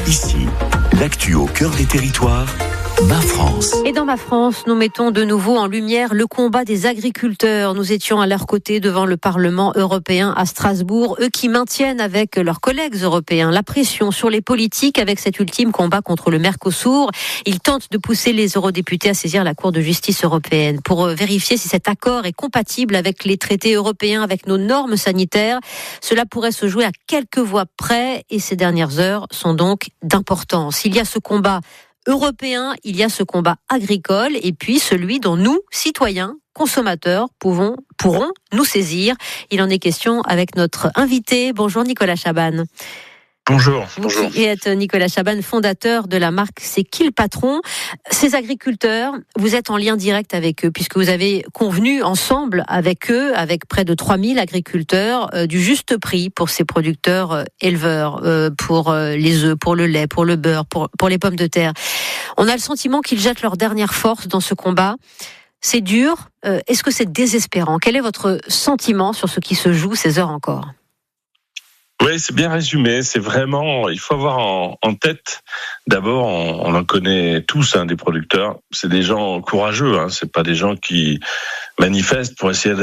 Ici, l'actu au cœur des territoires, Ma France. Et dans Ma France, nous mettons de nouveau en lumière le combat des agriculteurs. Nous étions à leur côté devant le Parlement européen à Strasbourg, eux qui maintiennent avec leurs collègues européens la pression sur les politiques avec cet ultime combat contre le Mercosur. Ils tentent de pousser les eurodéputés à saisir la Cour de justice européenne pour vérifier si cet accord est compatible avec les traités européens, avec nos normes sanitaires. Cela pourrait se jouer à quelques voix près et ces dernières heures sont donc d'importance. Il y a ce combat européen, il y a ce combat agricole et puis celui dont nous, citoyens, consommateurs, pourront nous saisir. Il en est question avec notre invité. Bonjour Nicolas Chaban. Bonjour. Vous qui êtes Nicolas Chaban, fondateur de la marque C'est qui le patron ? Ces agriculteurs, vous êtes en lien direct avec eux puisque vous avez convenu ensemble avec eux, avec près de 3000 agriculteurs, du juste prix pour ces producteurs éleveurs, pour les œufs, pour le lait, pour le beurre, pour les pommes de terre. On a le sentiment qu'ils jettent leur dernière force dans ce combat. C'est dur. Est-ce que c'est désespérant ? Quel est votre sentiment sur ce qui se joue ces heures encore ? Oui, c'est bien résumé. C'est vraiment, il faut avoir en tête, d'abord, on en connaît tous des producteurs. C'est des gens courageux. C'est pas des gens qui manifestent pour essayer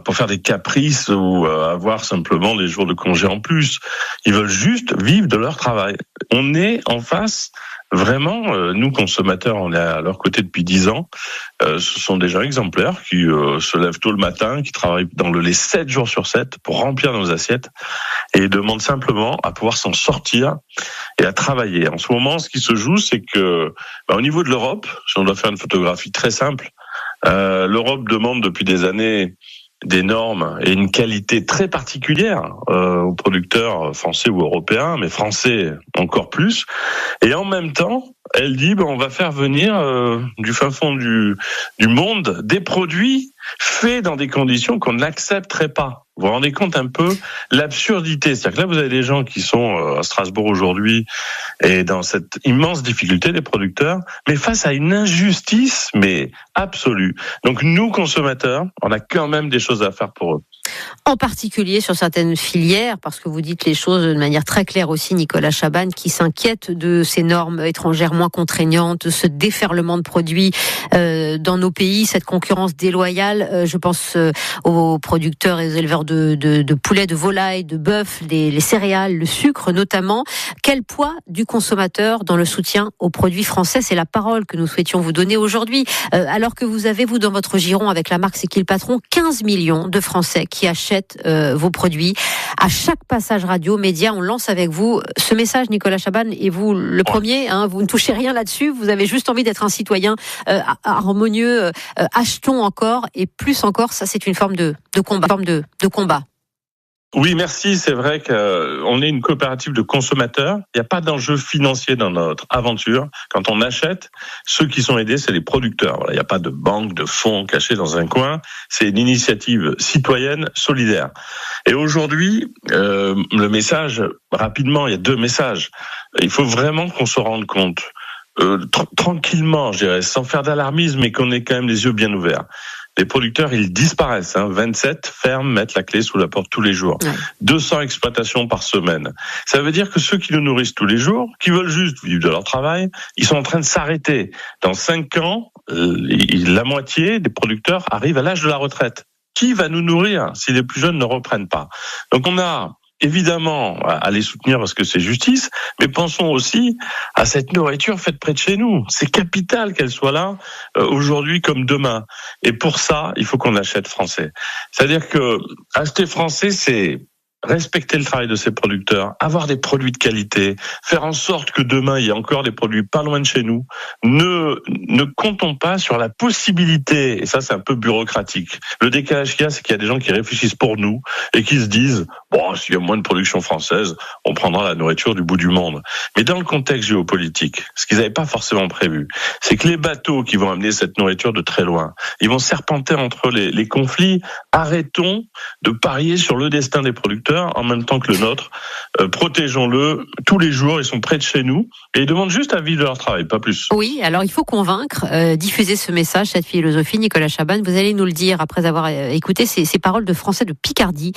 pour faire des caprices ou avoir simplement des jours de congé en plus. Ils veulent juste vivre de leur travail. On est en face. Vraiment, nous consommateurs, on est à leur côté depuis 10 ans. Ce sont des gens exemplaires qui se lèvent tôt le matin, qui travaillent dans le lait 7 jours sur 7 pour remplir nos assiettes et demandent simplement à pouvoir s'en sortir et à travailler. En ce moment, ce qui se joue, c'est que au niveau de l'Europe, si on doit faire une photographie très simple, l'Europe demande depuis des années des normes et une qualité très particulière aux producteurs français ou européens, mais français encore plus. Et en même temps, elle dit on va faire venir du fin fond du monde des produits faits dans des conditions qu'on n'accepterait pas. Vous vous rendez compte un peu l'absurdité. C'est-à-dire que là, vous avez des gens qui sont à Strasbourg aujourd'hui et dans cette immense difficulté des producteurs, mais face à une injustice, mais absolue. Donc nous, consommateurs, on a quand même des choses à faire pour eux. En particulier sur certaines filières, parce que vous dites les choses de manière très claire aussi, Nicolas Chaban, qui s'inquiète de ces normes étrangères moins contraignantes, ce déferlement de produits dans nos pays, cette concurrence déloyale. Je pense aux producteurs et aux éleveurs de poulet, de volaille, de bœuf, les céréales, le sucre notamment. Quel poids du consommateur dans le soutien aux produits français ? C'est la parole que nous souhaitions vous donner aujourd'hui. Alors que vous avez, vous, dans votre giron, avec la marque C'est qui le patron, 15 millions de Français qui achètent vos produits. À chaque passage radio, média, on lance avec vous ce message, Nicolas Chaban, et vous le premier, vous ne touchez rien là-dessus, vous avez juste envie d'être un citoyen harmonieux. Achetons encore, et plus encore, ça c'est une forme de combat. Oui, merci. C'est vrai qu'on est une coopérative de consommateurs. Il n'y a pas d'enjeu financier dans notre aventure. Quand on achète, ceux qui sont aidés, c'est les producteurs. Voilà, il n'y a pas de banque, de fonds cachés dans un coin. C'est une initiative citoyenne solidaire. Et aujourd'hui, le message, rapidement, il y a 2 messages. Il faut vraiment qu'on se rende compte, tranquillement, je dirais, sans faire d'alarmisme, mais qu'on ait quand même les yeux bien ouverts. Les producteurs, ils disparaissent. 27 fermes mettent la clé sous la porte tous les jours. Ouais. 200 exploitations par semaine. Ça veut dire que ceux qui nous nourrissent tous les jours, qui veulent juste vivre de leur travail, ils sont en train de s'arrêter. Dans 5 ans, la moitié des producteurs arrivent à l'âge de la retraite. Qui va nous nourrir si les plus jeunes ne reprennent pas ? Donc on a évidemment à les soutenir parce que c'est justice, mais pensons aussi à cette nourriture faite près de chez nous. C'est capital qu'elle soit là aujourd'hui comme demain. Et pour ça, il faut qu'on achète français. C'est-à-dire que acheter français, c'est respecter le travail de ces producteurs, avoir des produits de qualité, faire en sorte que demain, il y ait encore des produits pas loin de chez nous. Ne comptons pas sur la possibilité, et ça c'est un peu bureaucratique. Le décalage qu'il y a, c'est qu'il y a des gens qui réfléchissent pour nous et qui se disent s'il y a moins de production française, on prendra la nourriture du bout du monde. Mais dans le contexte géopolitique, ce qu'ils n'avaient pas forcément prévu, c'est que les bateaux qui vont amener cette nourriture de très loin, ils vont serpenter entre les conflits. Arrêtons de parier sur le destin des producteurs producteur en même temps que le nôtre. Protégeons-le tous les jours, ils sont près de chez nous et ils demandent juste à vivre de leur travail, pas plus. Oui, alors il faut convaincre, diffuser ce message, cette philosophie. Nicolas Chaban, vous allez nous le dire après avoir écouté ces paroles de Français de Picardie.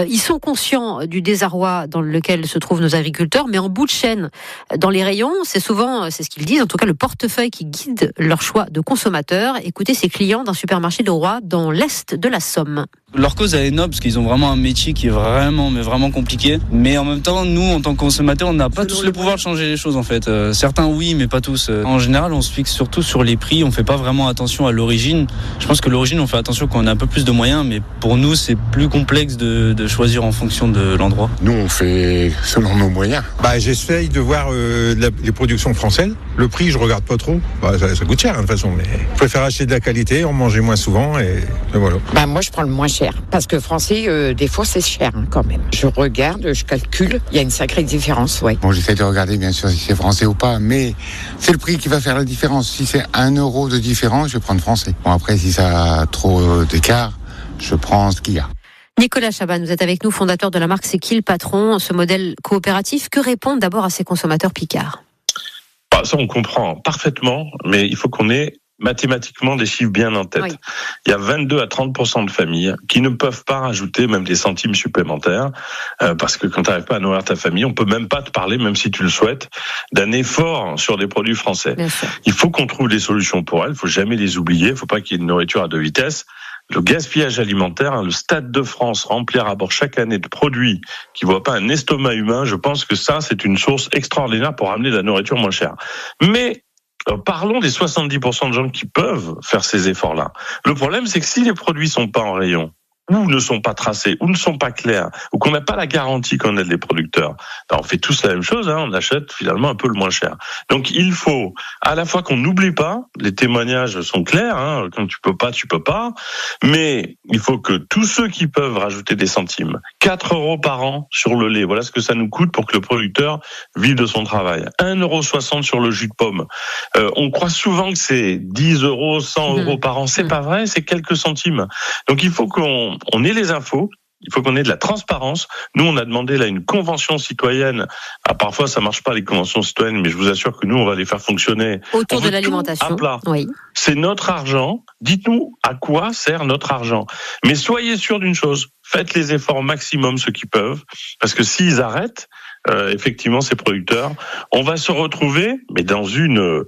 Ils sont conscients du désarroi dans lequel se trouvent nos agriculteurs, mais en bout de chaîne, dans les rayons, c'est souvent, c'est ce qu'ils disent, en tout cas le portefeuille qui guide leur choix de consommateurs. Écoutez ces clients d'un supermarché de Roy dans l'est de la Somme. Leur cause elle est noble parce qu'ils ont vraiment un métier qui est vraiment compliqué. Mais en même temps, nous en tant que consommateurs, on n'a pas tous le pouvoir de changer les choses en fait. Certains oui, mais pas tous. En général, on se fixe surtout sur les prix. On fait pas vraiment attention à l'origine. Je pense que l'origine, on fait attention quand on a un peu plus de moyens, mais pour nous, c'est plus complexe de choisir en fonction de l'endroit. Nous, on fait selon nos moyens. J'essaye de voir les productions françaises. Le prix, je regarde pas trop. Ça coûte cher de toute façon, mais je préfère acheter de la qualité, en manger moins souvent et voilà. Moi, je prends le moins cher parce que français, des fois, c'est cher quand même. Je regarde, je calcule. Il y a une sacrée différence, ouais. Bon, j'essaie de regarder bien sûr si c'est français ou pas, mais c'est le prix qui va faire la différence. Si c'est 1 euro de différence, je vais prendre français. Bon, après, si ça a trop d'écart, je prends ce qu'il y a. Nicolas Chaban, vous êtes avec nous, fondateur de la marque C'est qui le patron, ce modèle coopératif. Que répondent d'abord à ces consommateurs picards ? Ça, on comprend parfaitement, mais il faut qu'on ait mathématiquement des chiffres bien en tête. Oui. Il y a 22 à 30% de familles qui ne peuvent pas rajouter même des centimes supplémentaires parce que quand tu n'arrives pas à nourrir ta famille, on peut même pas te parler, même si tu le souhaites, d'un effort sur des produits français. Il faut qu'on trouve des solutions pour elles, il faut jamais les oublier, il faut pas qu'il y ait une nourriture à deux vitesses. Le gaspillage alimentaire, le Stade de France remplir à bord chaque année de produits qui ne voient pas un estomac humain, je pense que ça, c'est une source extraordinaire pour amener de la nourriture moins chère. Mais parlons des 70% de gens qui peuvent faire ces efforts-là. Le problème, c'est que si les produits sont pas en rayon, ou ne sont pas tracés, ou ne sont pas clairs, ou qu'on n'a pas la garantie qu'on aide les producteurs, on fait tous la même chose, on achète finalement un peu le moins cher. Donc il faut à la fois qu'on n'oublie pas, les témoignages sont clairs, quand tu peux pas, mais il faut que tous ceux qui peuvent rajouter des centimes, 4 € par an sur le lait, voilà ce que ça nous coûte pour que le producteur vive de son travail. 1,60 € sur le jus de pomme. On croit souvent que c'est 10 €, 100 € par an, c'est pas vrai, c'est quelques centimes. Donc il faut qu'on ait les infos, il faut qu'on ait de la transparence. Nous, on a demandé là une convention citoyenne. Parfois, ça marche pas les conventions citoyennes, mais je vous assure que nous, on va les faire fonctionner autour de l'alimentation. À plat. Oui. C'est notre argent. Dites-nous à quoi sert notre argent. Mais soyez sûrs d'une chose. Faites les efforts au maximum, ceux qui peuvent, parce que s'ils arrêtent, effectivement, ces producteurs, on va se retrouver, mais dans une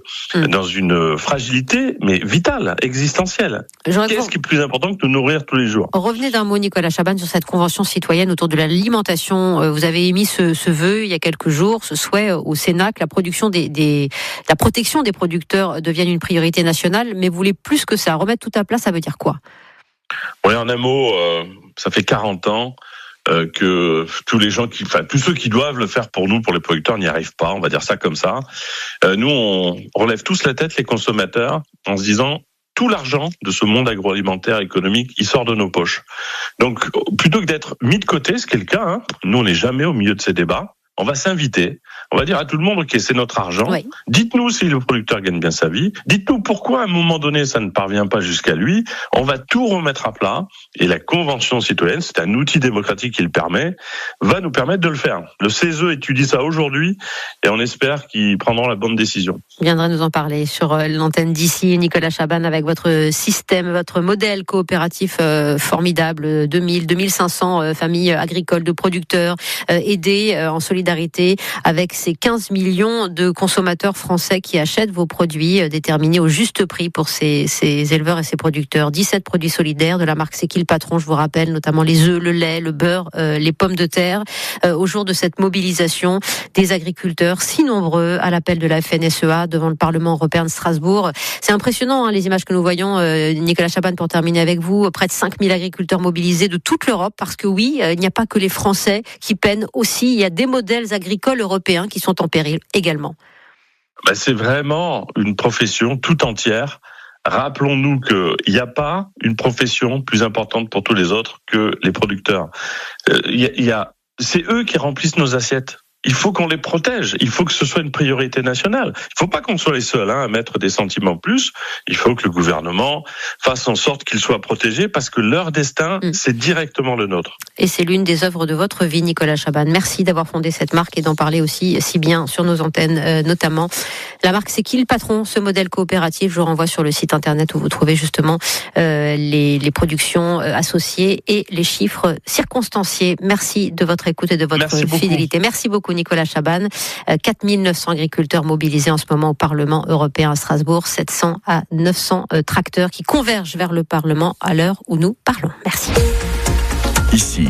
fragilité, mais vitale, existentielle. Qu'est-ce qui est plus important que de nous nourrir tous les jours ? Revenez d'un mot, Nicolas Chaban, sur cette convention citoyenne autour de l'alimentation. Vous avez émis ce vœu il y a quelques jours, ce souhait au Sénat que la protection des producteurs devienne une priorité nationale. Mais vous voulez plus que ça, remettre tout à plat, ça veut dire quoi ? Oui, en un mot, ça fait 40 ans. Que tous ceux qui doivent le faire pour nous, pour les producteurs, n'y arrivent pas. On va dire ça comme ça. Nous, on relève tous la tête, les consommateurs, en se disant tout l'argent de ce monde agroalimentaire économique, il sort de nos poches. Donc, plutôt que d'être mis de côté, ce qui est le cas, nous, on n'est jamais au milieu de ces débats. On va s'inviter. On va dire à tout le monde, OK, c'est notre argent. Oui. Dites-nous si le producteur gagne bien sa vie. Dites-nous pourquoi, à un moment donné, ça ne parvient pas jusqu'à lui. On va tout remettre à plat. Et la Convention citoyenne, c'est un outil démocratique qui le permet, va nous permettre de le faire. Le CESE étudie ça aujourd'hui et on espère qu'ils prendront la bonne décision. Vous viendrez nous en parler sur l'antenne d'ici, Nicolas Chaban, avec votre système, votre modèle coopératif formidable. 2500 familles agricoles de producteurs aidés en solidarité avec ces 15 millions de consommateurs français qui achètent vos produits déterminés au juste prix pour ces éleveurs et ces producteurs. 17 produits solidaires de la marque C'est qui le patron, je vous rappelle, notamment les œufs, le lait, le beurre, les pommes de terre. Au jour de cette mobilisation des agriculteurs si nombreux à l'appel de la FNSEA devant le Parlement européen de Strasbourg. C'est impressionnant les images que nous voyons. Nicolas Chaban, pour terminer avec vous, près de 5000 agriculteurs mobilisés de toute l'Europe parce que oui, il n'y a pas que les Français qui peinent aussi. Il y a des modèles agricoles européens qui sont en péril également. C'est vraiment une profession tout entière. Rappelons-nous qu'il n'y a pas une profession plus importante pour tous les autres que les producteurs. C'est eux qui remplissent nos assiettes. il faut qu'on les protège. Il faut que ce soit une priorité nationale. Il ne faut pas qu'on soit les seuls à mettre des centimes en plus. Il faut que le gouvernement fasse en sorte qu'ils soient protégés parce que leur destin, c'est directement le nôtre. Et c'est l'une des œuvres de votre vie, Nicolas Chabanne. Merci d'avoir fondé cette marque et d'en parler aussi si bien sur nos antennes, notamment. La marque, c'est qui le patron, ce modèle coopératif? Je vous renvoie sur le site internet où vous trouvez justement les productions associées et les chiffres circonstanciés. Merci de votre écoute et de votre fidélité. Merci beaucoup, Nicolas Chabanne. 4900 agriculteurs mobilisés en ce moment au Parlement européen à Strasbourg, 700 à 900 tracteurs qui convergent vers le Parlement à l'heure où nous parlons. Merci. Ici,